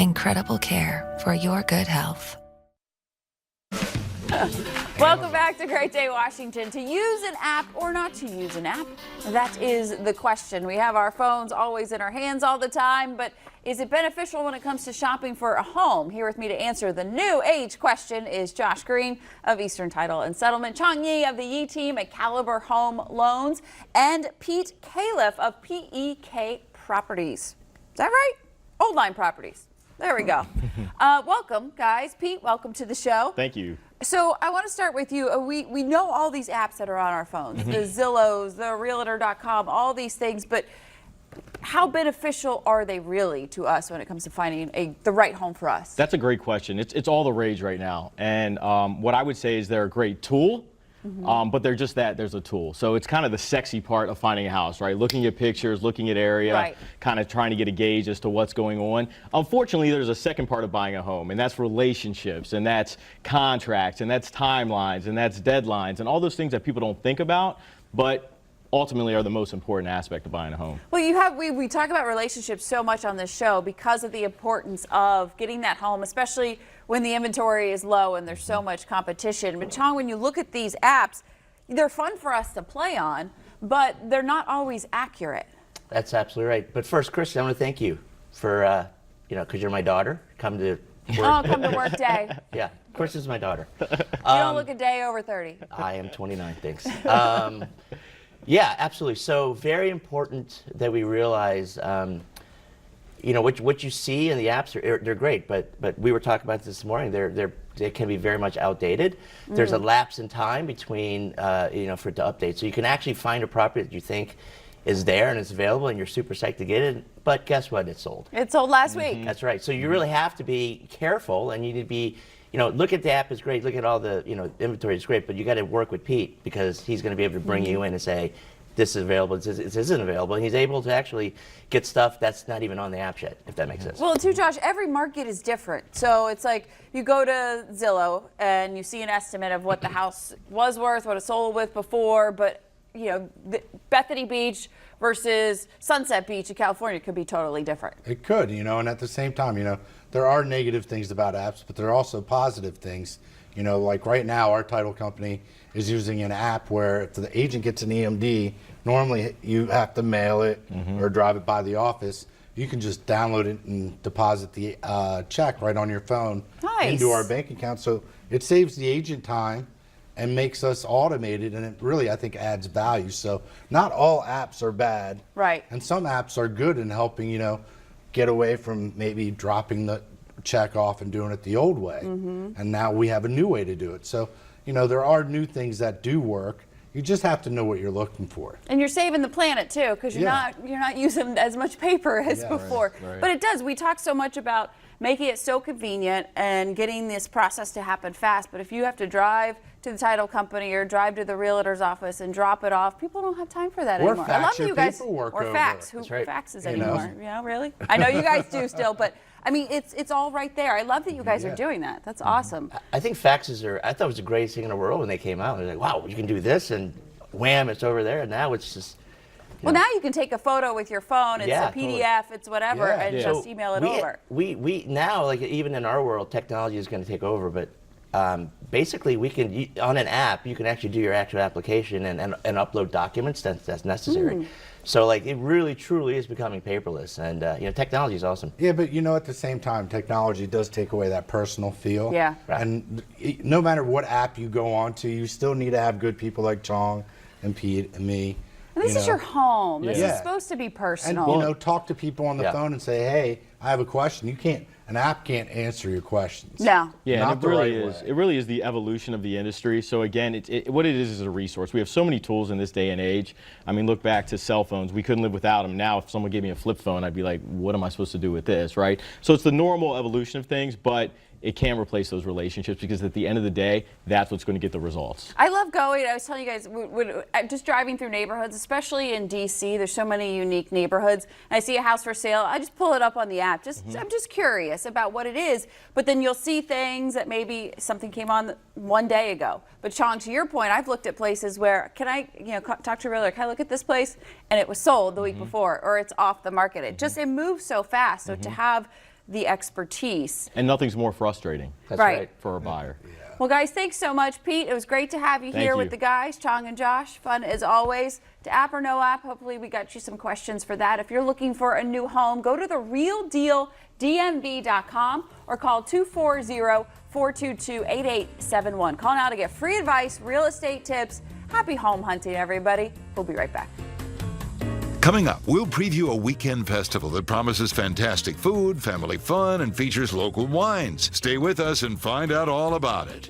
Incredible care for your good health. Welcome back to Great Day Washington. To use an app or not to use an app? That is the question. We have our phones always in our hands all the time, but is it beneficial when it comes to shopping for a home? Here with me to answer the new age question is Josh Green of Eastern Title and Settlement, Chong Yi of the Yi team at Caliber Home Loans, and Pete Califf of PEK Properties. Is that right? Old Line Properties. There we go. Welcome, guys. Pete, welcome to the show. Thank you. So I want to start with you. We know all these apps that are on our phones, the Zillows, the Realtor.com, all these things, but how beneficial are they really to us when it comes to finding the right home for us? That's a great question. It's all the rage right now. And what I would say is they're a great tool, but they're just that, there's a tool. So it's kind of the sexy part of finding a house, right? Looking at pictures, looking at area, kind of trying to get a gauge as to what's going on. Unfortunately, there's a second part of buying a home, and that's relationships, and that's contracts, and that's timelines, and that's deadlines, and all those things that people don't think about, but ultimately are the most important aspect of buying a home. Well, we talk about relationships so much on this show because of the importance of getting that home, especially when the inventory is low and there's so much competition. But Chong, when you look at these apps, they're fun for us to play on, but they're not always accurate. That's absolutely right. But first, Kristen, I want to thank you for, because you're my daughter, come to work. Oh, come to work day. Yeah, Kristen's my daughter. You don't look a day over 30. I am 29, thanks. Yeah, absolutely. So very important that we realize, what you see in the apps, they're great, but we were talking about this morning, they can be very much outdated. There's a lapse in time between, for it to update. So you can actually find a property that you think is there and it's available and you're super psyched to get it, but guess what? It's sold. It sold last week. That's right. So you really have to be careful, and you need to be, look at the app is great, look at all the, inventory is great, but you got to work with Pete because he's going to be able to bring you in and say, this is available, this isn't available, and he's able to actually get stuff that's not even on the app yet, if that makes sense. Well, too, Josh, every market is different. So it's like you go to Zillow and you see an estimate of what the house was worth, what it sold with before, but Bethany Beach versus Sunset Beach in California could be totally different. It could, and at the same time, there are negative things about apps, but there are also positive things. Like right now, our title company is using an app where if the agent gets an EMD, normally you have to mail it or drive it by the office. You can just download it and deposit the check right on your phone into our bank account. So it saves the agent time and makes us automated, and it really, I think, adds value. So not all apps are bad. Right. And some apps are good in helping, get away from maybe dropping the check off and doing it the old way. And now we have a new way to do it. So, there are new things that do work. You just have to know what you're looking for. And you're saving the planet too, because you're not using as much paper as before. Right. But it does. We talk so much about making it so convenient and getting this process to happen fast. But if you have to drive to the title company or drive to the realtor's office and drop it off, people don't have time for that anymore. I love that you guys or fax. Who faxes anymore? Really? I know you guys do still, but I mean, it's all right there. I love that you guys are doing that. That's awesome. I think faxes I thought it was the greatest thing in the world when they came out. They're like, wow, you can do this, and wham, it's over there. And now it's just. Well, now you can take a photo with your phone. It's a PDF. It's whatever, and just email it over. We now, like even in our world, technology is going to take over. But basically, we can on an app, you can actually do your actual application and upload documents that's necessary. So like it really truly is becoming paperless, and technology is awesome. Yeah, but at the same time, technology does take away that personal feel. Yeah. Right. And no matter what app you go on to, you still need to have good people like Chong and Pete and me. And this is your home. This is Yeah. supposed to be personal. And talk to people on the phone and say, hey, I have a question. An app can't answer your questions. No. Yeah, Not and the it really right is. way. It really is the evolution of the industry. So again, what it is a resource. We have so many tools in this day and age. I mean, look back to cell phones. We couldn't live without them. Now, if someone gave me a flip phone, I'd be like, what am I supposed to do with this, right? So it's the normal evolution of things, but it can replace those relationships because at the end of the day, that's what's going to get the results. I love going. I was telling you guys, just driving through neighborhoods, especially in D.C., there's so many unique neighborhoods. And I see a house for sale. I just pull it up on the app. I'm just curious about what it is. But then you'll see things that maybe something came on one day ago. But Chong, to your point, I've looked at places where, can I talk to a realtor? Can I look at this place? And it was sold the week before, or it's off the market. It moves so fast. So to have the expertise. And nothing's more frustrating That's Right. right. for a buyer. Well, guys, thanks so much, Pete. It was great to have you Thank here you. with the guys, Chong and Josh. Fun as always. To app or no app, hopefully we got you some questions for that. If you're looking for a new home, go to therealdealdmv.com or call 240-422-8871. Call now to get free advice, real estate tips. Happy home hunting, everybody. We'll be right back. Coming up, we'll preview a weekend festival that promises fantastic food, family fun, and features local wines. Stay with us and find out all about it.